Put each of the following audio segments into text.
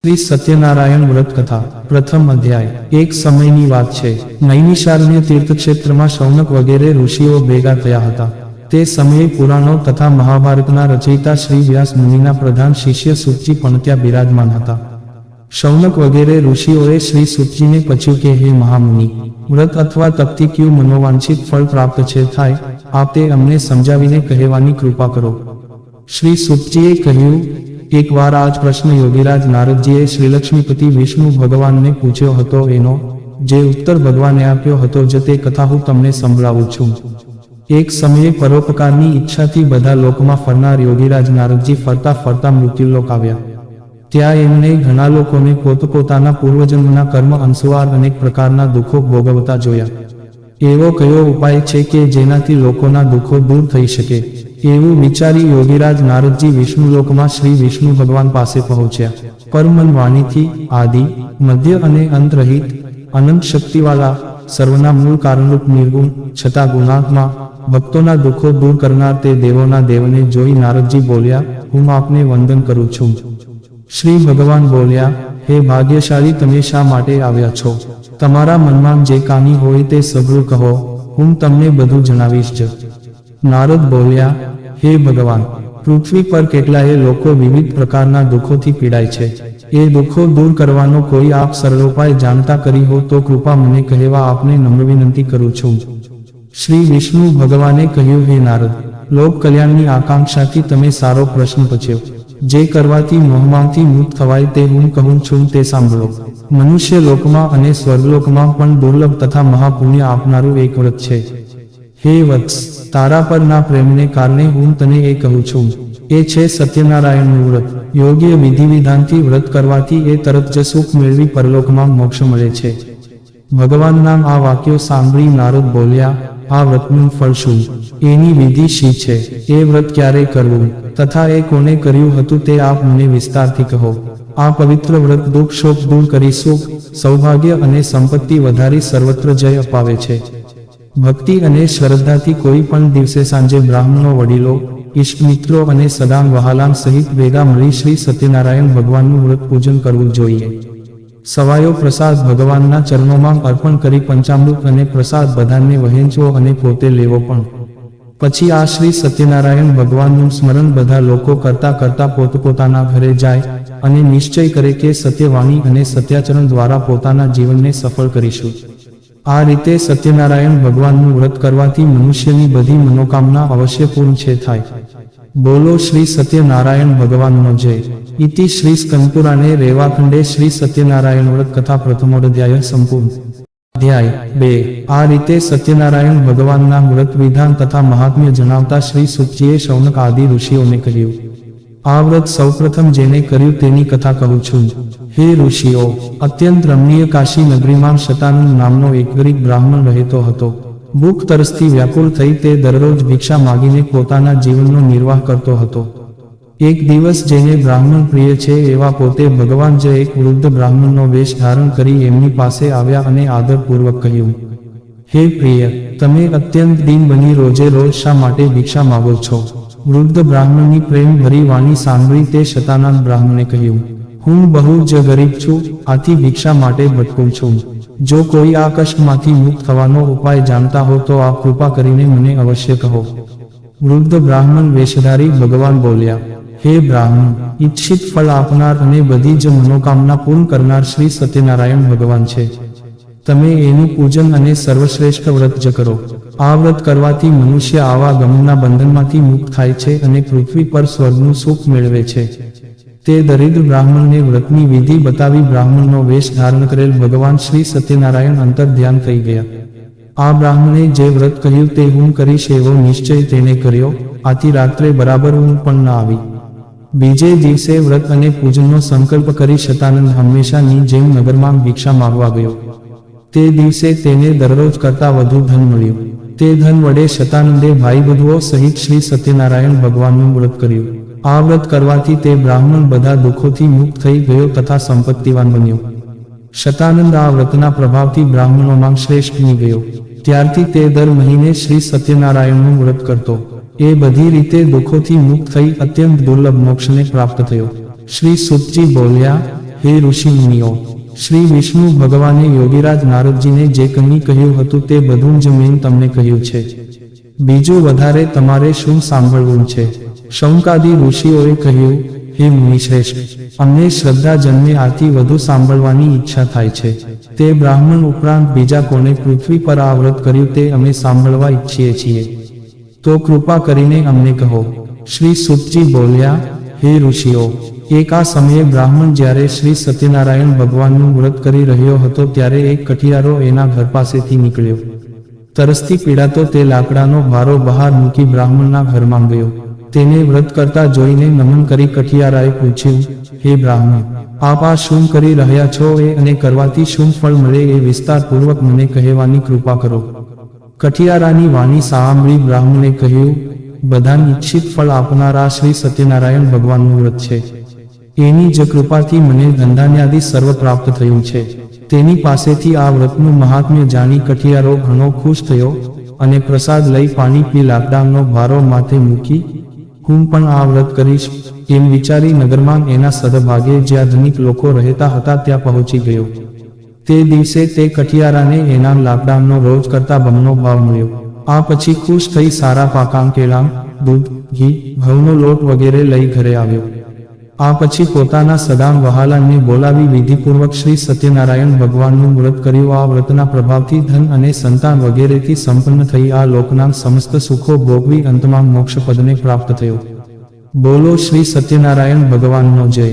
શ્રી સત્યનારાયણ વ્રત કથા પ્રથમ અધ્યાય। એક સમયની વાત છે, નૈમિષારણ્ય તીર્થક્ષેત્રમાં શૌનક વગેરે ઋષિઓ ભેગા થયા હતા। તે સમયે પુરાણો તથા મહાભારતના રચયિતા શ્રી વ્યાસ મુનિના પ્રધાન શિષ્ય સુતજી પણ ત્યાં બિરાજમાન હતા। શૌનક વગેરે ઋષિઓએ શ્રી સુતજીને પૂછ્યું કે હે મહામુનિ, વ્રત અથવા તપથી ક્યું મનોવાંછિત ફળ પ્રાપ્ત છે થાય, આપ તે અમને સમજાવીને કહેવાની કૃપા કરો। શ્રી સુતજીએ કહ્યું, એક વાર આ જ પ્રશ્ન યોગીરાજ નારદજીએ શ્રીલક્ષ્મીપતિ વિષ્ણુ ભગવાનને પૂછ્યો હતો, એનો જે ઉત્તર ભગવાને આપ્યો હતો જ તે કથા હું તમને સંભળાવું છું। એક સમયે પરોપકારની ઈચ્છાથી બધા લોકમાં ફરનાર યોગીરાજ નારદજી ફરતા ફરતા મૃત્યુલોક આવ્યા। ત્યાં એમણે ઘણા લોકોને પોતપોતાના પૂર્વજન્મના કર્મ અનુસાર અનેક પ્રકારના દુઃખો ભોગવતા જોયા। એવો કયો ઉપાય છે કે જેનાથી લોકોના દુઃખો દૂર થઈ શકે? એવું વિચારી યોગીરાજ નારદજી વિષ્ણુલોકમાં શ્રી વિષ્ણુ ભગવાન પાસે પહોંચ્યા। પરમન વાણીથી આદિ મધ્ય અને અંત રહિત અનંત શક્તિવાળા સર્વના મૂળ કારણરૂપ નિર્ગુણ છતાં ગુણાત્મા ભક્તોના દુઃખો દૂર કરનાર તે દેવોના દેવને જોઈ નારદજી બોલ્યા, હું આપને વંદન કરું છું। શ્રી ભગવાન બોલ્યા, હે ભાગ્યશાળી, તમે શા માટે આવ્યા છો? તમારા મનમાં જે કામી હોય તે સઘળું કહો, હું તમને બધું જણાવીશ જ। નારદ બોલ્યા, હે ભગવાન, પૃથ્વી પર કેટલાય લોકો વિવિધ પ્રકારના દુઃખોથી પીડાય છે। એ દુઃખો દૂર કરવાનો કોઈ આપ સરળ ઉપાય જાણતા કરી હો તો કૃપા મને કહેવા આપને નમ્ર વિનંતી કરું છું। શ્રી વિષ્ણુ ભગવાને કહ્યું, હે નારદ, લોક કલ્યાણની આકાંક્ષાથી તમે સારો પ્રશ્ન પૂછ્યો। જે કરવાથી મોહમાંથી મુક્ત થવાય તે હું કહું છું તે સાંભળો। મનુષ્ય લોકમાં અને સ્વર્ગલોકમાં પણ દુર્લભ તથા મહાપુણ્ય આપનારું એક વ્રત છે। હે વત્સ, તારા પરના પ્રેમને કારણે હું તને એ કહું છું, એ છે સત્યનારાયણનું વ્રત। યોગ્ય વિધિ વિધાનથી વ્રત કરવાથી એ તરત જ સુખ મેળવી પરલોકમાં મોક્ષ મળે છે। ભગવાનના આ વાક્યો સાંભળી નારદ બોલ્યા, આ વ્રતનું ફળ શું? એની વિધિ શી છે? એ વ્રત ક્યારે કરવું તથા એ કોને કર્યું હતું તે આપ મને વિસ્તારથી કહો। આ પવિત્ર વ્રત દુઃખ શોક દૂર કરી સુખ સૌભાગ્ય અને સંપત્તિ વધારી સર્વત્ર જય અપાવે છે। ભક્તિ અને શ્રદ્ધાથી કોઈ પણ દિવસે સાંજે બ્રાહ્મણો, વડીલો, ઇષ્ટ મિત્રો અને સદાંગ વહાલામ સહિત ભેગા મળી શ્રી સત્યનારાયણ ભગવાનનું વ્રત પૂજન કરવું જોઈએ। સવાયો પ્રસાદ ભગવાનના ચરણોમાં અર્પણ કરી પંચામૃત અને પ્રસાદ બધાને વહેંચવો અને પોતે લેવો પણ। પછી આ શ્રી સત્યનારાયણ ભગવાનનું સ્મરણ બધા લોકો કરતા કરતા પોતપોતાના ઘરે જાય અને નિશ્ચય કરે કે સત્યવાણી અને સત્યાચરણ દ્વારા પોતાના જીવનને સફળ કરીશું। આ રીતે સત્યનારાયણ ભગવાનનું વ્રત કરવાથી મનુષ્યની બધી મનોકામના અવશ્ય પૂર્ણ છે થાય। બોલો શ્રી સત્યનારાયણ ભગવાનનો જય। ઇતિ શ્રી સ્કંદપુરાણે રેવાખંડે શ્રી સત્યનારાયણ વ્રત કથા પ્રથમોધ્યાય સંપૂર્ણ। અધ્યાય 2। આ રીતે સત્યનારાયણ ભગવાનના વ્રત વિધાન તથા મહાત્મ્ય જણાવતા શ્રી સુતજીએ શૌનક આદિ ઋષિઓને કહ્યું, આ વ્રત સૌપ્રથમ જેને કર્યું તેની કથા કહું છું। હે ઋષિઓ, અત્યંત રમણીય કાશી નગરીમાં શતાનંદ નામનો એક ગરીબ બ્રાહ્મણ રહેતો હતો। ભૂખ તરસથી વ્યાકુળ થઈ તે દરરોજ ભિક્ષા માગીને પોતાના જીવનનો નિર્વાહ કરતો હતો। એક દિવસ જેને બ્રાહ્મણ પ્રિય છે એવા પોતે ભગવાન જ એક વૃદ્ધ બ્રાહ્મણનો વેશ ધારણ કરી એમની પાસે આવ્યા અને આદરપૂર્વક કહ્યું, હે પ્રિય, તમે અત્યંત દીન બની રોજે રોજ શા માટે ભિક્ષા માગો છો? વૃદ્ધ બ્રાહ્મણની પ્રેમ ભરી વાણી સાંભળી તે શતાનંદ બ્રાહ્મણે કહ્યું, હું બહુ જ ગરીબ છું, આથી ભિક્ષા માટે ભટકું છું। જો કોઈ આ કષ્ટમાંથી મુક્ત થવાનો ઉપાય જાણતા હો તો આપ કૃપા કરીને મને અવશ્ય કહો। વૃદ્ધ બ્રાહ્મણ વેશધારી ભગવાન બોલ્યા, હે બ્રાહ્મણ, ઈચ્છિત ફળ આપનાર અને બધી જ મનોકામના પૂર્ણ કરનાર શ્રી સત્યનારાયણ ભગવાન છે। તમે એનું પૂજન અને સર્વશ્રેષ્ઠ વ્રત જ કરો। આ વ્રત કરવાથી મનુષ્ય આવા ગમનના બંધનમાંથી મુક્ત થાય છે અને પૃથ્વી પર સ્વર્ગનું સુખ મેળવે છે। તે દરિદ્ર બ્રાહ્મણને વ્રતની વિધિ બતાવી બ્રાહ્મણનો વેશ ધારણ કરેલ ભગવાન શ્રી સત્યનારાયણ અંતર ધ્યાન થઈ ગયા। આ બ્રાહ્મણે જે વ્રત કહ્યું તે હું કરીશ એવો નિશ્ચય તેને કર્યો, આથી રાત્રે બરાબર ઊંઘ પણ ન આવી। બીજે દિવસે વ્રત અને પૂજનનો સંકલ્પ કરી શતાનંદ હંમેશાની જેમ નગરમાં ભિક્ષા માગવા ગયો। તે દિવસે તેને દરરોજ કરતા વધુ ધન મળ્યું। તે ધન વડે શતાનંદે ભાઈ બંધુઓ સહિત શ્રી સત્યનારાયણ ભગવાનનું વ્રત કર્યું। આ વ્રત કરવાથી તે બ્રાહ્મણ બધા દુઃખોથી મુક્ત થઈ ગયો તથા સંપત્તિવાન બન્યો। શતાનંદ આ વ્રતના પ્રભાવથી બ્રાહ્મણોમાં શ્રેષ્ઠ બની ગયો। ત્યારથી તે દર મહિને શ્રી સત્યનારાયણનું વ્રત કરતો। એ બધી રીતે દુઃખોથી મુક્ત થઈ અત્યંત દુર્લભ મોક્ષને પ્રાપ્ત થયો। શ્રી સુતજી બોલ્યા, હે ઋષિ મુનિઓ, શ્રી વિષ્ણુ ભગવાને યોગીરાજ નારદજીને જે કંઈ કહ્યું હતું તે બધું જ મેં તમને કહ્યું છે. બીજું વધારે તમારે શું સાંભળવું છે? શૌનકાદિ ઋષિઓએ કહ્યું, હે મુનિશ્રેષ્ઠ, અમને શ્રદ્ધા જન્મે આથી વધુ સાંભળવાની ઈચ્છા થાય છે. તે બ્રાહ્મણ ઉપરાંત બીજા કોને પૃથ્વી પર આ વ્રત કર્યું તે અમે સાંભળવા ઈચ્છીએ છીએ. તો કૃપા કરીને અમને કહો. શ્રી સુતજી બોલ્યા, હે ઋષિઓ, એક આ સમયે બ્રાહ્મણ જ્યારે શ્રી સત્યનારાયણ ભગવાનનું વ્રત કરી રહ્યો હતો ત્યારે એક કઠિયારો એના ઘર પાસેથી નીકળ્યો. તરસથી પીડાતો તે લાકડાનો ભારો બહાર મૂકી બ્રાહ્મણના ઘરમાં ગયો. તેને વ્રત કરતા જોઈને નમન કરી કઠિયારાએ પૂછ્યું, હે બ્રાહ્મણ, આપ આ શું કરી રહ્યા છો અને કરવાથી શું ફળ મળે એ વિસ્તારપૂર્વક મને કહેવાની કૃપા કરો. કઠિયારાની વાણી સાંભળી બ્રાહ્મણે કહ્યું, બધાને ઈચ્છિત ફળ આપનારા શ્રી સત્યનારાયણ ભગવાનનું વ્રત છે. એની જ કૃપાથી મને ધનધાન્યાદિ સર્વ પ્રાપ્ત થયું છે. તેની પાસેથી આ વ્રતનું મહાત્મ્ય જાણી કઠિયારો ઘણો ખુશ થયો અને પ્રસાદ લઈ પાણી પી લાકડાનો ભારો માથે મૂકી હું પણ આ વ્રત કરીશ એમ વિચારી નગરમાં એના સદભાગે જ્યાં ધનિક લોકો રહેતા હતા ત્યાં પહોંચી ગયો. તે દિવસે તે કઠિયારાને એના લાકડાનો રોજ કરતા બમણો ભાવ મળ્યો. આ પછી ખુશ થઈ સારા પાકા કેળા, દૂધ, ઘી, ઘઉંનો લોટ વગેરે લઈ ઘરે આવ્યો. આ પછી પોતાના સદામ વહાલાને બોલાવી વિધિપૂર્વક શ્રી સત્યનારાયણ ભગવાનનું વ્રત કર્યું. આ વ્રતના પ્રભાવથી ધન અને સંતાન વગેરેથી સંપન્ન થઈ આ લોકના સમસ્ત સુખો ભોગવી અંતમાં મોક્ષપદને પ્રાપ્ત થયો. બોલો શ્રી સત્યનારાયણ ભગવાનનો જય.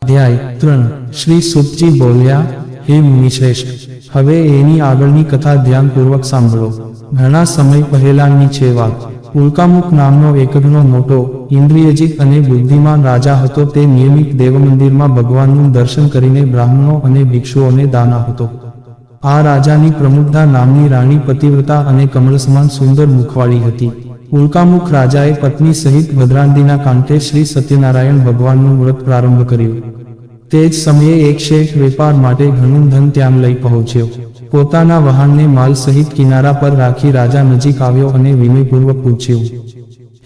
અધ્યાય 3. શ્રી સુતજી બોલ્યા, હે મુનિશ્રેષ્ઠ, હવે એની આગળની કથા ધ્યાનપૂર્વક સાંભળો. ઘણા સમય પહેલાંની છે વાત. ઉલ્કામુખ નામનો એક ઘણો મોટો, ઇન્દ્રિયજીત અને બુદ્ધિમાન રાજા હતો. તે નિયમિત દેવમંદિરમાં ભગવાનનું દર્શન કરીને બ્રાહ્મણો અને ભિક્ષુઓને દાન આપતો. આ રાજાની પ્રમુદ્ધા નામની રાણી પતિવ્રતા અને કમળસમાન સુંદર મુખવાળી હતી. ઉલ્કામુખ રાજાએ પત્ની સહિત ભદ્રાંદીના કાંઠે શ્રી સત્યનારાયણ ભગવાનનું વ્રત પ્રારંભ કર્યું. તે જ સમયે એક શેઠ વેપાર માટે ઘણું ધન ત્યાં લઈ પહોંચ્યો. પોતાના વાહનને માલ સહિત કિનારા પર રાખી રાજા નજીક આવ્યો અને વિનયપૂર્વક પૂછ્યું,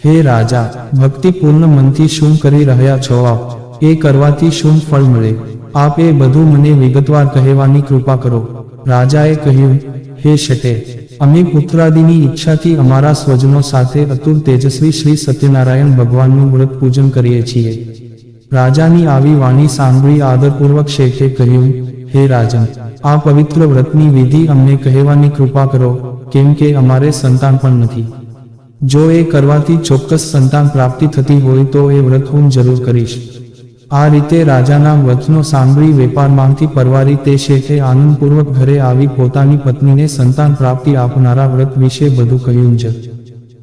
હે રાજા, ભક્તિપૂર્ણ મનથી શું કરી રહ્યા છો આપ? એ કરવાથી શું ફળ મળે? આપ એ બધું મને વિગતવાર કહેવાની કૃપા કરો. રાજાએ કહ્યું, હે શેઠે, અમે પુત્રાદિની ઈચ્છાથી અમારા સ્વજનો સાથે અતુલ તેજસ્વી શ્રી સત્યનારાયણ ભગવાનનું વ્રત પૂજન કરીએ છીએ. રાજાની આવી વાણી સાંભળી આદરપૂર્વક શેઠે કહ્યું, હે રાજન, આ પવિત્ર વ્રતની વિધિ અમને કહેવાની કૃપા કરો, કેમ કે અમારે સંતાન પણ નથી. જો એ કરવાથી ચોક્કસ સંતાન પ્રાપ્તિ થતી હોય તો એ વ્રત હું જરૂર કરીશ. આ રીતે રાજાના વચનો સાંભળી વેપારમાંથી પરવારી તે શેઠે આનંદપૂર્વક ઘરે આવી પોતાની પત્નીને સંતાન પ્રાપ્તિ આપનારા વ્રત વિશે બધું કહ્યું છે.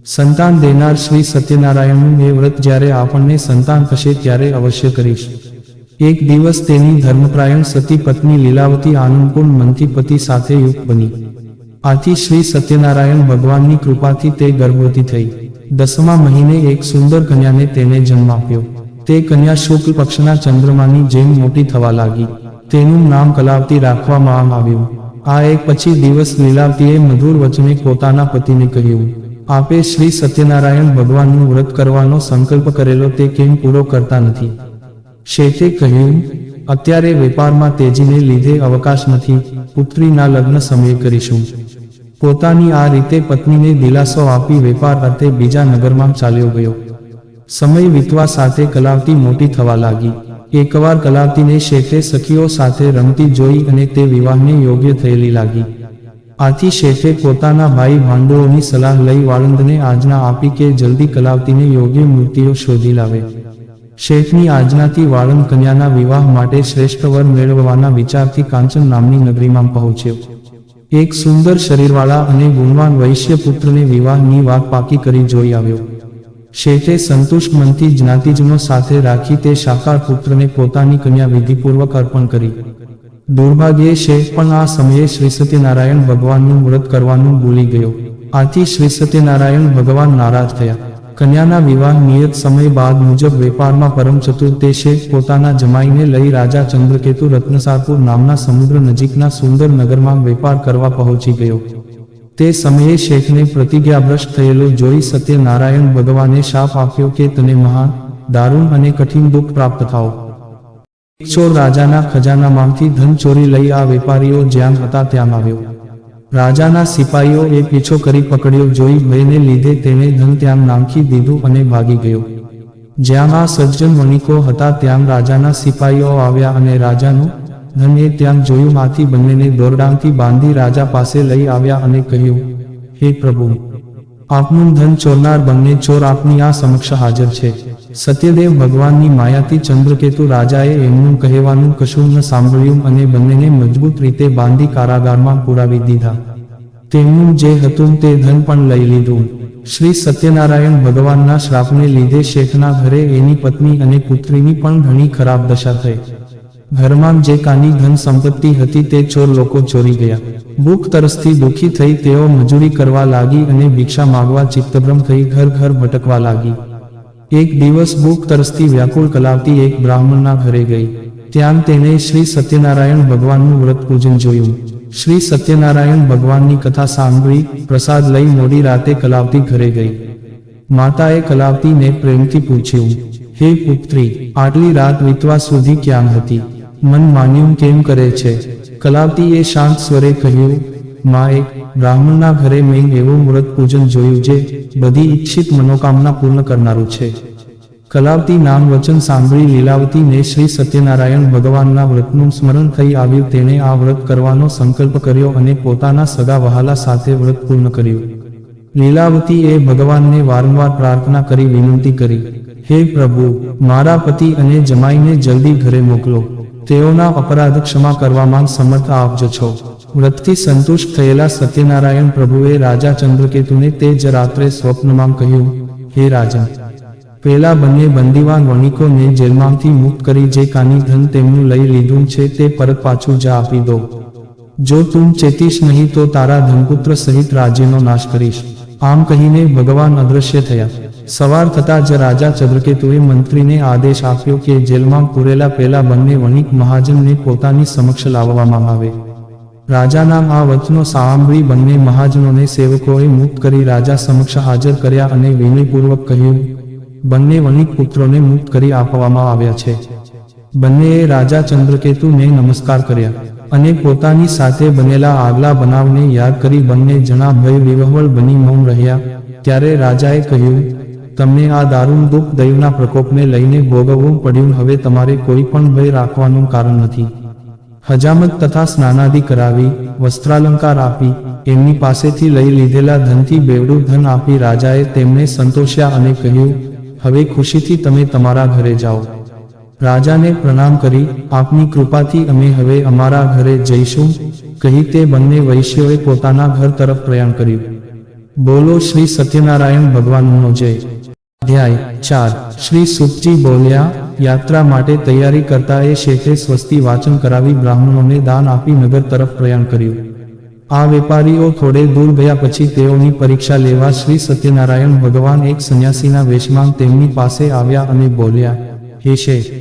સંતાન દેનાર શ્રી સત્યનારાયણનું એ વ્રત જ્યારે આપણને સંતાન થશે ત્યારે અવશ્ય કરીશ. એક દિવસ તેની ધર્મપ્રાયણ સતી પત્ની લીલાવતી આનંદપૂર્ણ મનથી પતિ સાથે યુક્ત બની. આથી શ્રી સત્યનારાયણ ભગવાનની કૃપાથી તે ગર્ભવતી થઈ. 10મા મહિને એક સુંદર કન્યાને તેને જન્મ આપ્યો. તે કન્યા શુક્લ પક્ષના ચંદ્રમાની જેમ મોટી થવા લાગી. તેનું નામ કલાવતી રાખવામાં આવ્યું. આ એક પછી દિવસ લીલાવતીએ મધુર વચને પોતાના પતિને કહ્યું, આપે શ્રી સત્યનારાયણ ભગવાનનું વ્રત કરવાનો સંકલ્પ કરેલો તે કેમ પૂરો કરતા નથી? શેઠે કહ્યું, અત્યારે વેપારમાં તેજીને લીધે અવકાશ નથી, પુત્રીના લગ્ન સમયે કરીશું. પોતાની આ રીતે પત્નીને દિલાસો આપી વેપાર અર્થે બીજા નગરમાં ચાલ્યો ગયો. સમય વીતવા સાથે કલાવતી મોટી થવા લાગી. એકવાર કલાવતીને શેઠે સખીઓ સાથે રમતી જોઈ અને તે વિવાહને યોગ્ય થયેલી લાગી. આથી શેઠે પોતાના ભાઈ ભાંડુઓની સલાહ લઈ વાળંદને આજ્ઞા આપી કે જલ્દી કલાવતીને યોગ્ય મૂર્તિઓ શોધી લાવે. શેઠની આજ્ઞાથી વાળંદ કન્યાના વિવાહ માટે શ્રેષ્ઠ વર મેળવવાના વિચારથી કાંચન નામની નગરીમાં પહોંચ્યો. એક સુંદર શરીરવાળા અને ગુણવાન વૈશ્ય પુત્રને વિવાહની વાત પાકી કરી જોઈ આવ્યો. શેઠે સંતુષ્ટ મનથી જ્ઞાતિજનો સાથે રાખી તે સાકાર પુત્રને પોતાની કન્યા વિધિપૂર્વક અર્પણ કરી. દુર્ભાગ્યે શેઠ પણ આ સમયે શ્રી સત્યનારાયણ ભગવાનનું વ્રત કરવાનું ભૂલી ગયો. આથી શ્રી સત્યનારાયણ ભગવાન નારાજ થયા. કન્યાના વિવાહ નિયત સમય બાદ મુજબ વેપારમાં પરમ ચતુર તે શેઠ પોતાના જમાઈને લઈ રાજા ચંદ્રકેતુ રત્નસારપુર નામના સમુદ્ર નજીકના સુંદર નગરમાં વેપાર કરવા પહોંચી ગયો. તે સમયે શેઠને પ્રતિજ્ઞાભ્રષ્ટ થયેલો જોઈ સત્યનારાયણ ભગવાને શાપ આપ્યો કે તને મહાન, દારૂણ અને કઠિન દુઃખ પ્રાપ્ત થાઓ. ચોર રાજાના ખજાનામાંથી ધન ચોરી લઈ આ વેપારીઓ જ્યાં હતા ત્યાં આવ્યો. રાજાના સિપાહીઓએ પીછો કરી પકડ્યો. જોઈ ભયને લીધે તેણે ધન ત્યાં નાખી દીધું અને ભાગી ગયો. જ્યાં આ સજ્જન વણિકો હતા ત્યાં રાજાના સિપાહીઓ આવ્યા અને રાજાનું ધન એ ત્યાં જોયું. આથી બંનેને દોરડાંથી બાંધી રાજા પાસે લઈ આવ્યા અને કહ્યું, હે પ્રભુ, આપનું ધન ચોરનાર બંને ચોર આપની આ સમક્ષ હાજર છે. સત્યદેવ ભગવાનની માયાથી ચંદ્રકેતુ રાજાએ એમનું કહેવાનું કશું ન સાંભળ્યું અને બંનેને મજબૂત રીતે બાંધી કારાગારમાં પુરાવી દીધા. તેમનું જે હતું તે ધન પણ લઈ લીધું. શ્રી સત્યનારાયણ ભગવાનના શ્રાપને લીધે શેઠના ઘરે એની પત્ની અને પુત્રીની પણ ઘણી ખરાબ દશા થઈ. ઘરમાં જે કાની ધન સંપત્તિ હતી તે ચોર લોકો ચોરી ગયા. ભૂખ તરસથી દુઃખી થઈ તેઓ મજૂરી કરવા લાગી અને ભિક્ષા માગવા ચિત્તભ્રમ થઈ ઘર ઘર ભટકવા લાગી. એક દિવસ ભૂખ તરસથી વ્યાકુળ કલાવતી એક બ્રાહ્મણના ઘરે ગઈ. ત્યાં તેને શ્રી સત્યનારાયણ ભગવાનનું વ્રત પૂજન જોયું. શ્રી સત્યનારાયણ ભગવાનની કથા સાંભળી પ્રસાદ લઈ મોડી રાતે કલાવતી ઘરે ગઈ. માતાએ કલાવતીને પ્રેમથી પૂછ્યું, હે પુત્રી, આટલી રાત વીતવા સુધી ક્યાં હતી? મન માન્યું કેમ કરે છે? કલાવતીએ શાંત સ્વરે કહ્યું, માએ, બ્રાહ્મણના ઘરે મેં એવું વ્રત પૂજન જોયું જે બધી ઈચ્છિત મનોકામના પૂર્ણ કરનારું છે. કલાવતી નામ વચન સાંભળી લીલાવતીને શ્રી સત્યનારાયણ ભગવાનના વ્રતનું સ્મરણ થઈ આવ્યું. તેણે આ વ્રત કરવાનો સંકલ્પ કર્યો અને પોતાના સગા વહાલા સાથે વ્રત પૂર્ણ કર્યું. લીલાવતીએ ભગવાનને વારંવાર પ્રાર્થના કરી વિનંતી કરી, હે પ્રભુ, મારા પતિ અને જમાઈને જલ્દી ઘરે મોકલો. તેઓના અપરાધ ક્ષમા કરવામાં સમર્થ આપજો છો. વ્રતથી સંતુષ્ટ થયેલા સત્યનારાયણ પ્રભુએ રાજા ચંદ્રકેતુને તે જ રાત્રે સ્વપ્નમાં કહ્યું, હે રાજન, પેલા બંને બંદીવાન વણિકોને જેલમાંથી મુક્ત કરી જે કાની ધન તેમનું લઈ લીધું છે તે પરત પાછું જ આપી દો. જો તું ચેતીશ નહીં તો તારા ધનપુત્ર સહિત રાજ્યનો નાશ કરીશ. આમ કહીને ભગવાન અદૃશ્ય થયા. સવાર થતાં જ રાજા ચંદ્રકેતુએ મંત્રીને આદેશ આપ્યો કે જેલમાં પૂરેલા પેલા બંને વણિક મહાજનને પોતાની સમક્ષ લાવવામાં આવે. રાજાના આ વચનો સાંભળી બંને મહાજનોને સેવકોએ મુક્ત કરી રાજા સમક્ષ હાજર કર્યા અને વિનયપૂર્વક કહ્યું, બંને વણિક પુત્રોને મુક્ત કરી આપવામાં આવ્યા છે. બંનેએ રાજા ચંદ્રકેતુને નમસ્કાર કર્યા અને પોતાની સાથે બનેલા આગલા બનાવને યાદ કરી બંને જણા ભય વિહ્વળ બની મૌન રહ્યા. ત્યારે રાજાએ કહ્યું, તમને આ દારૂણ દુઃખ દૈવના પ્રકોપને લઈને ભોગવવું પડ્યું. હવે તમારે કોઈ પણ ભય રાખવાનું કારણ નથી. હજામત તથા સ્નાનાદિ કરાવી, વસ્ત્રાલંકાર આપી, એમની પાસેથી લઈ લીધેલા ધનથી બેવડું ધન આપી રાજાએ તેમને સંતોષ્યા અને કહ્યું, હવે ખુશીથી તમે તમારા ઘરે જાઓ. રાજાને પ્રણામ કરી, આપની કૃપાથી અમે હવે અમારા ઘરે જઈશું, કહી તે બંને વૈશ્યોએ પોતાના ઘર તરફ પ્રયાણ કર્યું. બોલો શ્રી સત્યનારાયણ ભગવાનનો જય. અધ્યાય 4. શ્રી સુખજી બોલ્યા, યાત્રા માટે તૈયારી કરતા એ શેઠે સ્વસ્તિ વાચન કરાવી બ્રાહ્મણોને દાન આપી નગર તરફ પ્રયાણ કર્યું. આ વેપારીઓ થોડે દૂર ગયા પછી તેઓની પરીક્ષા લેવા શ્રી સત્યનારાયણ ભગવાન એક સંન્યાસીના વેશમાં તેમની પાસે આવ્યા અને બોલ્યા, હે શેઠ,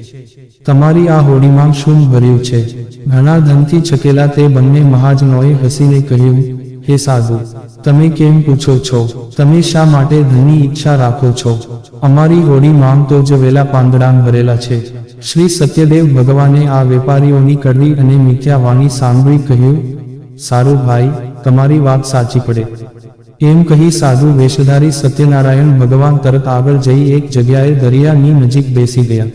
તમારી આ હોડીમાં શું ભર્યું છે? ઘણા ધનથી છકેલા તે બંને મહાજનોએ હસીને કહ્યું, હે સાધુ, તમે કેમ પૂછો છો? તમે શા માટે ધનની ઈચ્છા રાખો છો? અમારી હોડીમાં તો જ વેલા પાંદડાં ભરેલા છે. શ્રી સત્યદેવ ભગવાને આ વેપારીઓની કડવી અને મિથ્યા વાણી સાંભળી કહ્યું, સારું ભાઈ, તમારી વાત સાચી પડે. એમ કહી સાધુ વેશધારી સત્યનારાયણ ભગવાન તરત આગળ જઈ એક જગ્યાએ દરિયાની નજીક બેસી ગયા.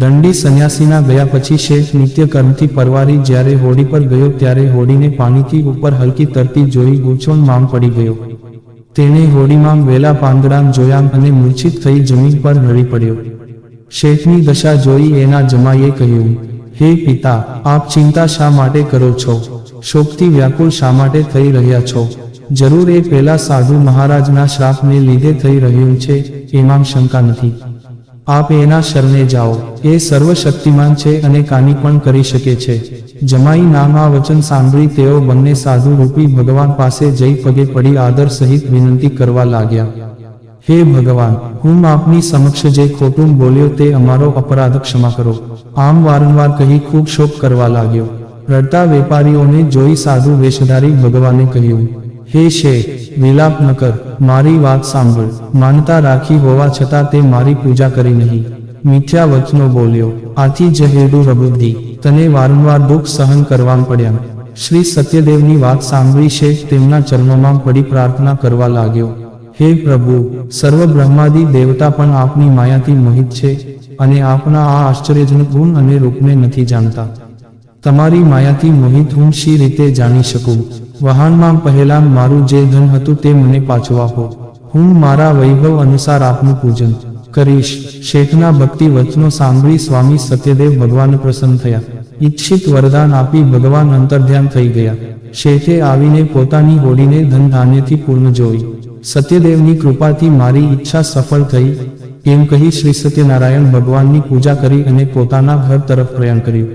દંડી સંન્યાસીના ગયા પછી શેઠ નિત્ય કર્મથી પરવારી જ્યારે હોડી પર ગયો ત્યારે હોડીને પાણીથી ઉપર હલકી તરતી જોઈ ગૂંચવણમાં પડી ગયો. તેણે હોડીમાં વેલા પાંદડાં જોયા અને મૂર્છિત થઈ જમીન પર ઢળી પડ્યો. શેઠની દશા જોઈ એના જમાઈએ કહ્યું, હે પિતા, આપ ચિંતા શા માટે કરો છો? શોકથી વ્યાકુળ શા માટે થઈ રહ્યા છો? જરૂર એ પેલા સાધુ મહારાજના શ્રાપને લીધે થઈ રહ્યું છે, એમાં શંકા નથી. આપ એના શરણે જાઓ. એ સર્વશક્તિમાન છે અને કાની પણ કરી શકે છે. જમાઈ નામ આ વચન સાંભળી તેઓ બંને સાધુ રૂપી ભગવાન પાસે જઈ પગે પડી આદર સહિત વિનંતી કરવા લાગ્યા, હે ભગવાન, હું આપની સમક્ષ જે ખોટું બોલ્યો તે અમારો અપરાધ ક્ષમા કરો. આમ વારંવાર કહી ખૂબ શોક કરવા લાગ્યો. રડતા વેપારીઓને જોઈ સાધુ વેશધારી ભગવાને કહ્યું, હે શેઠ, વિલાપ ન કર, મારી વાત સાંભળ. માનતા રાખી હોવા છતાં તે મારી પૂજા કરી નહીં. મિથ્યા વચનો બોલ્યો, આથી જ હે દુર્બુદ્ધિ, તને વારંવાર દુઃખ સહન કરવા પડ્યા. શ્રી સત્યદેવની વાત સાંભળી શેઠ તેમના ચરણોમાં પડી પ્રાર્થના કરવા લાગ્યો, હે પ્રભુ, સર્વ બ્રહ્માદિ દેવતા પણ આપની માયાથી મોહિત છે અને આપના આ આશ્ચર્યજનક ગુણ અને રૂપને નથી જાણતા. તમારી માયાથી મોહિત હું શી રીતે જાણી શકું? વહાણમાં પહેલા મારું જે ધન હતું તે મને પાછું આપો. હું મારા વૈભવ અનુસાર આપનું પૂજન કરીશ. શેઠના ભક્તિ વચનો સાંભળી સ્વામી સત્યદેવ ભગવાન પ્રસન્ન થયા. ઈચ્છિત વરદાન આપી ભગવાન અંતર્ધ્યાન થઈ ગયા. શેઠે આવીને પોતાની હોડીને ધન ધાન્યથી પૂર્ણ જોઈ. સત્યદેવની કૃપાથી મારી ઈચ્છા સફળ થઈ એમ કહી શ્રી સત્યનારાયણ ભગવાનની પૂજા કરી અને પોતાના ઘર તરફ પ્રયાણ કર્યું.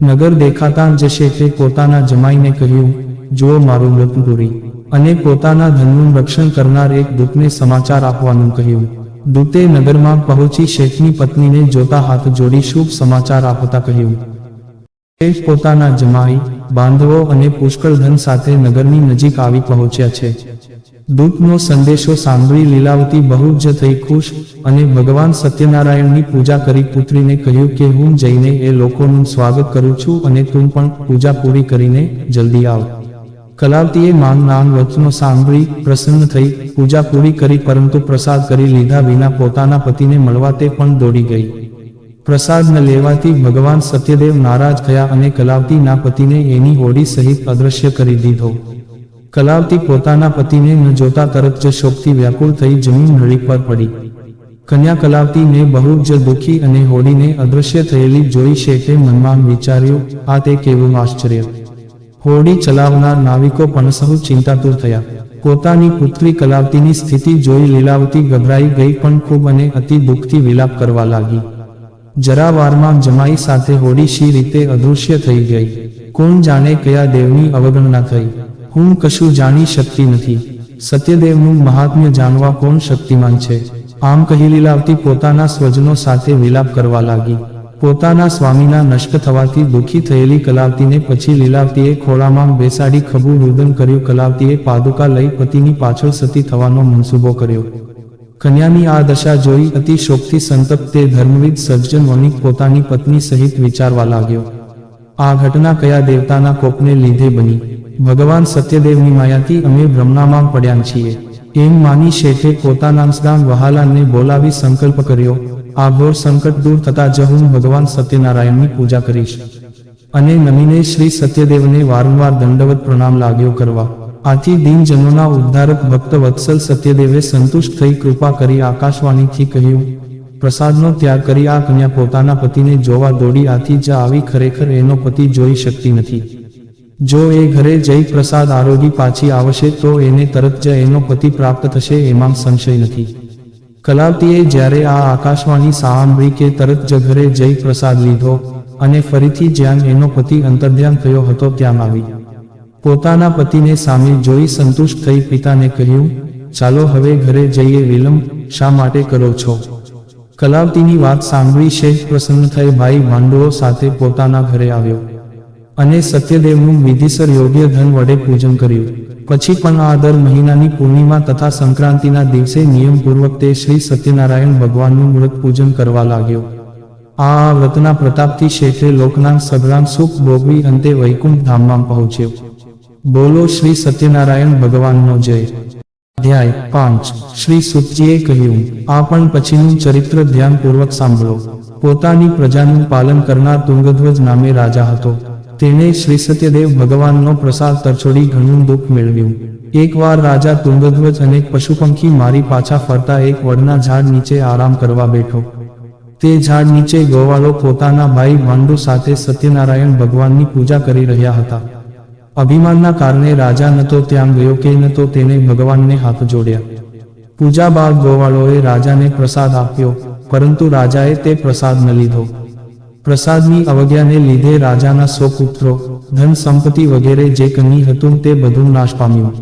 નગર દેખાતા જ શેઠે પોતાના જમાઈને કહ્યું, જુઓ મારું વ્રતપુરી, અને પોતાના ધનનું રક્ષણ કરનાર એક દૂતને સમાચાર આપવાનું કહ્યું. દૂતે નગરમાં પહોંચી શેઠની પત્નીને જોતા હાથ જોડી શુભ સમાચાર આપતા કહ્યું. શેઠ પોતાના જમાઈ, બાંધવો અને પુષ્કળ ધન સાથે નગરની નજીક આવી પહોંચ્યા છે. દૂતનો સંદેશો સાંભળી લીલાવતી બહુ જ થઈ ખુશ અને ભગવાન સત્યનારાયણની પૂજા કરી પુત્રીને કહ્યું કે હું જઈને એ લોકોનું સ્વાગત કરું છું અને તું પણ પૂજા પૂરી કરીને જલ્દી આવ. કલાવતીએ માંગના વચનો સાંભળી પ્રસન્ન થઈ પૂજા પૂરી કરી, પરંતુ પ્રસાદ કરી લીધા વિના પોતાના પતિને મળવા તે પણ દોડી ગઈ. પ્રસાદ ન લેવાથી ભગવાન સત્યદેવ નારાજ થયા અને કલાવતીના પતિને એની હોડી સહિત અદૃશ્ય કરી દીધો. કલાવતી પોતાના પતિને ન જોતા તરત જ શોકથી વ્યાકુળ થઈ જમીન નળી પર પડી. કન્યા કલાવતીને બહુ જ દુઃખી અને હોડીને અદૃશ્ય થયેલી જોઈ શેઠે મનમાં વિચાર્યું, આ તે કેવું આશ્ચર્ય! હોડી ચલાવનાર નાવિકો પણ સહુ ચિંતાતુર થયા. પોતાની પુત્રી કલાવતીની સ્થિતિ જોઈ લીલાવતી ગભરાઈ ગઈ પણ ખૂબ અને અતિ દુઃખથી વિલાપ કરવા લાગી. જરા વારમાં જમાઈ સાથે હોડી શી રીતે અદૃશ્ય થઈ ગઈ? કોણ જાણે કયા દેવની અવગણના થઈ? હું કશું જાણી શકતી નથી. સત્યદેવનું મહાત્મ્ય જાણવા કોણ શક્તિમાન છે? આમ કહી લીલાવતી પોતાના સ્વજનો સાથે વિલાપ કરવા લાગી. પોતાના સ્વામીના નષ્ટ થવાથી દુઃખી થયેલી કલાવતીને પછી લીલાવતીએ ખોળામાં બેસાડી ખભું રુદન કર્યું. કલાવતીએ પાદુકા લઈ પતિની પાછળ સતી થવાનો મનસૂબો કર્યો. કન્યાની આ દશા જોઈ અતિ શોકથી સંતપ્ત તે ધર્મવિદ સજ્જન વણિક પોતાની પત્ની સહિત વિચારવા લાગ્યો, આ ઘટના કયા દેવતાના કોપને લીધે બની? ભગવાન સત્યદેવની માયાથી અમે ભ્રમણામાં પડ્યા છીએ એમ માની શેઠે પોતાના સદામ વહાલાને બોલાવી સંકલ્પ કર્યો, આ ઘોર સંકટ દૂર થતા જ હું ભગવાન સત્યનારાયણની પૂજા કરીશ. અને નમીને શ્રી સત્યદેવને વારંવાર દંડવત પ્રણામ લાગ્યો કરવા. આથી દીનજનોના ઉદ્ધારક ભક્ત વત્સલ સત્યદેવે સંતુષ્ટ થઈ કૃપા કરી આકાશવાણીથી કહ્યું, પ્રસાદનો ત્યાગ કરી આ કન્યા પોતાના પતિને જોવા દોડી આથી જ આવી. ખરેખર એનો પતિ જોઈ શકતી નથી. જો એ ઘરે જઈ પ્રસાદ આરોગી પાછી આવશે તો એને તરત જ એનો પતિ પ્રાપ્ત થશે, એમાં સંશય નથી. કલાવતીએ જ્યારે આ આકાશવાણી સાંભળી કે તરત જ ઘરે જઈ પ્રસાદ લીધો અને ફરીથી જ્યાં એનો પતિ અંતર્ધ્યાન થયો હતો ત્યાં આવી. પોતાના પતિને સામે જોઈ સંતુષ્ટ થઈ પિતાને કહ્યું, ચાલો હવે ઘરે જઈએ. વિલંબ શા માટે કરો છો? કલાવતીની વાત સાંભળી શેઠ પ્રસન્ન થઈ ભાઈ ભાંડુઓ સાથે પોતાના ઘરે આવ્યો અને સત્યદેવનું વિધિસર યોગ્ય ધન વડે પૂજન કર્યું. પછી પણ આ દર મહિનાની પૂર્ણિમા તથા સંક્રાંતિના દિવસે નિયમપૂર્વક તે શ્રી સત્યનારાયણ ભગવાનનું વ્રત પૂજન કરવા લાગ્યો. આ વ્રતના પ્રતાપથી શેઠે લોકના સઘળા સુખ ભોગવી અંતે વૈકુંઠ ધામમાં પહોંચ્યો. બોલો શ્રી સત્યનારાયણ ભગવાનનો જય. અધ્યાય 5. શ્રી સુતજીએ કહ્યું, આ પણ પછીનું ચરિત્ર ધ્યાનપૂર્વક સાંભળો. પોતાની પ્રજાનું પાલન કરનાર તુંગધ્વજ નામે રાજા હતો. તેણે શ્રી સત્યદેવ ભગવાનનો પ્રસાદ તરછોડી ઘણું દુઃખ મેળવ્યું. એકવાર રાજા તુંગધ્વજ અનેક પશુપંખી મારી પાછા ફરતા એક વડના ઝાડ નીચે આરામ કરવા બેઠો. તે ઝાડ નીચે ગોવાળો પોતાના ભાઈ ભાંડુ સાથે સત્યનારાયણ ભગવાનની પૂજા કરી રહ્યા હતા. અભિમાનના કારણે રાજા ન તો ત્યાં ગયો કે ન તો તેને ભગવાનને હાથ જોડ્યા. પૂજા બાદ ગોવાળોએ રાજાને પ્રસાદ આપ્યો, પરંતુ રાજાએ તે પ્રસાદ ન લીધો. પ્રસાદની અવજ્ઞાને લીધે રાજાના 100 પુત્રો, ધન સંપત્તિ વગેરે જે કંઈ હતું તે બધું નાશ પામ્યું.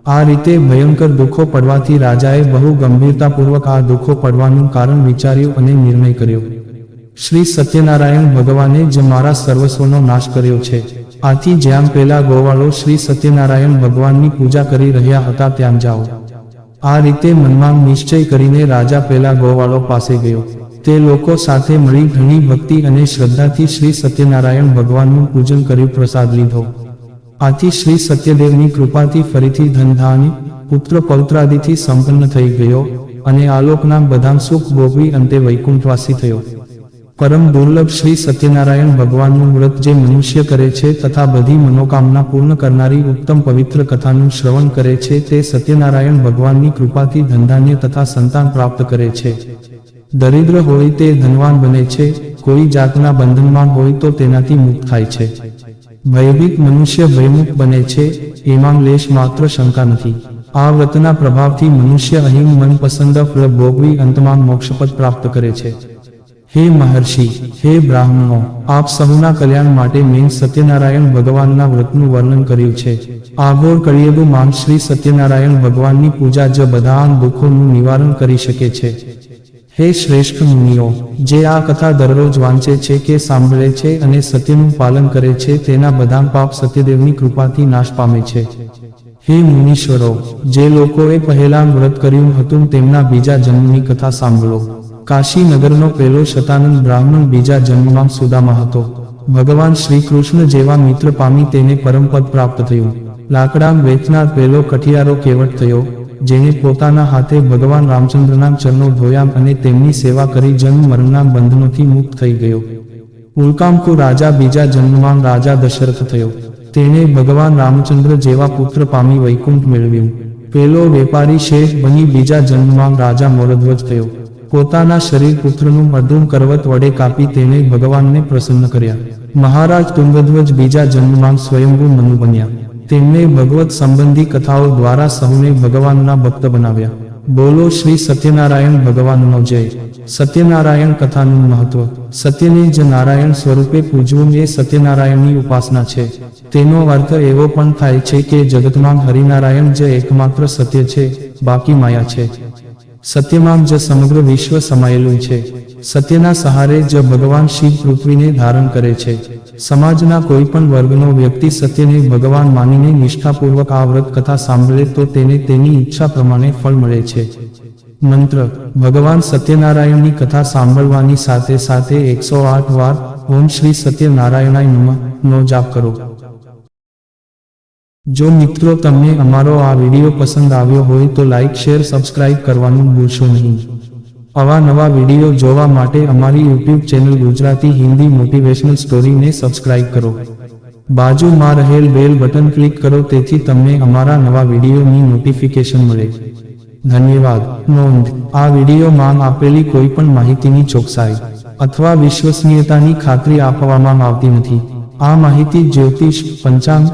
આ રીતે ભયંકર દુઃખો પડવાથી રાજાએ બહુ ગંભીરતાપૂર્વક આ દુઃખો પડવાનું કારણ વિચાર્યું અને નિર્ણય કર્યો, શ્રી સત્યનારાયણ ભગવાને જ મારા સર્વસ્વનો નાશ કર્યો છે. આથી જ્યાં પેલા ગોવાળો શ્રી સત્યનારાયણ ભગવાનની પૂજા કરી રહ્યા હતા ત્યાં જાઓ. આ રીતે મનમાં નિશ્ચય કરીને રાજા પેલા ગોવાળો પાસે ગયો. તે લોકો સાથે મળી ઘણી ભક્તિ અને શ્રદ્ધાથી શ્રી સત્યનારાયણ ભગવાનનું પૂજન કર્યું, પ્રસાદ લીધો. આથી શ્રી સત્યદેવની કૃપાથી ફરીથી ધનધાન્ય પુત્ર પૌત્રાદિથી સંપન્ન થઈ ગયો અને આલોકના બધા સુખ ભોગવી અંતે વૈકુંઠવાસી થયો. પરમ દુર્લભ શ્રી સત્યનારાયણ ભગવાનનું વ્રત જે મનુષ્ય કરે છે તથા બધી મનોકામના પૂર્ણ કરનારી ઉત્તમ પવિત્ર કથાનું શ્રવણ કરે છે તે સત્યનારાયણ ભગવાનની કૃપાથી ધનધાન્ય તથા સંતાન પ્રાપ્ત કરે છે. દરિદ્ર હોય તે ધનવાન બને છે, કોઈ જાતના બંધનમાં હોય તો તેનાથી મુક્ત થાય છે. ભયભીત મનુષ્ય ભયમુક્ત બને છે, એમાં લેશ માત્ર શંકા નથી. આ વ્રતના પ્રભાવથી મનુષ્ય અહીં મનપસંદ ફળ ભોગવી અંતમાં મોક્ષપદ પ્રાપ્ત કરે છે. હે મહર્ષિ, હે બ્રાહ્મણો, આપ સહુના કલ્યાણ માટે મેં સત્યનારાયણ ભગવાનના વ્રતનું વર્ણન કર્યું છે. આ ઘોર કળિયુગમાં શ્રી સત્યનારાયણ ભગવાનની પૂજા જ બધા દુઃખોનું નિવારણ કરી શકે છે. હે શ્રેષ્ઠ મુનિઓ, જે આ કથા દરરોજ વાંચે છે કે સાંભળે છે અને સત્યનું પાલન કરે છે તેના બધા પાપ સત્યદેવની કૃપાથી નાશ પામે છે. હે મુનીશ્વરો, જે લોકોએ પહેલા વ્રત કર્યું હતું તેમના બીજા જન્મની કથા સાંભળો. કાશી નગરનો પેલો શતાનંદ બ્રાહ્મણ બીજા જન્મમાં સુદામા હતો. ભગવાન શ્રી કૃષ્ણ જેવા મિત્ર પામી તેને પરમપદ પ્રાપ્ત થયું. લાકડા વેચનાર પેલો કઠિયારો કેવટ થયો, જેને પોતાના હાથે ભગવાન રામચંદ્રના ચરણો ધોયા અને તેમની સેવા કરી જન્મ મરણના બંધનોથી મુક્ત થઈ ગયો. ઉલ્કામકુ રાજા બીજા જન્મમાં રાજા દશરથ થયો. તેણે ભગવાન રામચંદ્ર જેવા પુત્ર પામી વૈકુંઠ મેળવ્યું. પેલો વેપારી શેષ બની બીજા જન્મમાં રાજા મોરધ્વજ થયો. પોતાના શરીર પુત્રનું અર્ધુન કરવત વડે કાપી તેણે ભગવાનને પ્રસન્ન કર્યા. મહારાજ તુંગધ્વજ બીજા જન્મમાં સ્વયંભૂ મનુ બન્યા. તેમણે ભગવત સંબંધી કથાઓ દ્વારા સહુને ભગવાનના ભક્ત બનાવ્યા. બોલો શ્રી સત્યનારાયણ ભગવાનનો જય. સત્યનારાયણ કથાનું મહત્વ. સત્યને જ નારાયણ સ્વરૂપે પૂજવું એ સત્યનારાયણની ઉપાસના છે. તેનો અર્થ એવો પણ થાય છે કે જગતમાં હરિનારાયણ જ એકમાત્ર સત્ય છે, બાકી માયા છે. સત્યમાં જ સમગ્ર વિશ્વ સમાયેલું છે. સત્યના સહારે જ ભગવાન શિવ પૃથ્વીને ધારણ કરે છે. સમાજના કોઈ પણ વર્ગનો વ્યક્તિ સત્યને ભગવાન માનીને નિષ્ઠાપૂર્વક આ વ્રત કથા સાંભળે તો તેને તેની ઈચ્છા પ્રમાણે ફળ મળે છે. મંત્ર. ભગવાન સત્યનારાયણની કથા સાંભળવાની સાથે સાથે 108 વાર ઓમ શ્રી સત્યનારાયણાય નમઃ નો જાપ કરો. જો મિત્રો તમને અમારો આ વિડીયો પસંદ આવ્યો હોય તો લાઈક, શેર, સબસ્ક્રાઇબ કરવાનું ભૂલશો નહીં. આવા નવા વિડીયો જોવા માટે અમારી YouTube channel Gujarati Hindi motivational સ્ટોરીને સબસ્ક્રાઇબ કરો. બાજુમાં રહેલ બેલ બટન ક્લિક કરો તેથી તમને અમારા નવા વિડીયોની નોટિફિકેશન મળે. ધન્યવાદ. નોંધ. આ વિડીયોમાં આપેલી કોઈ પણ માહિતીની ચોકસાઈ અથવા વિશ્વસનીયતાની ખાતરી આપવામાં આવતી નથી. આ માહિતી જ્યોતિષ, પંચાંગ,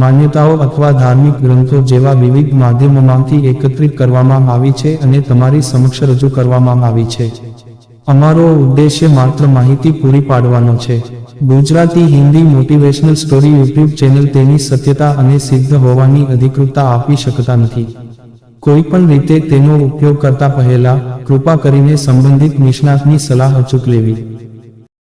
માન્યતાઓ અથવા ધાર્મિક ગ્રંથો જેવા વિવિધ માધ્યમોમાંથી એકત્રિત કરવામાં આવી છે અને તમારી સમક્ષ રજૂ કરવામાં આવી છે. અમારો ઉદ્દેશ્ય માત્ર માહિતી પૂરી પાડવાનો છે. Gujarati Hindi motivational story YouTube channel તેની સત્યતા અને સિદ્ધ હોવાની અધિકૃતતા આપી શકતા નથી. કોઈ પણ રીતે તેનો ઉપયોગ કરતા પહેલા કૃપા કરીને સંબંધિત નિષ્ણાતની સલાહ અચૂક લેવી.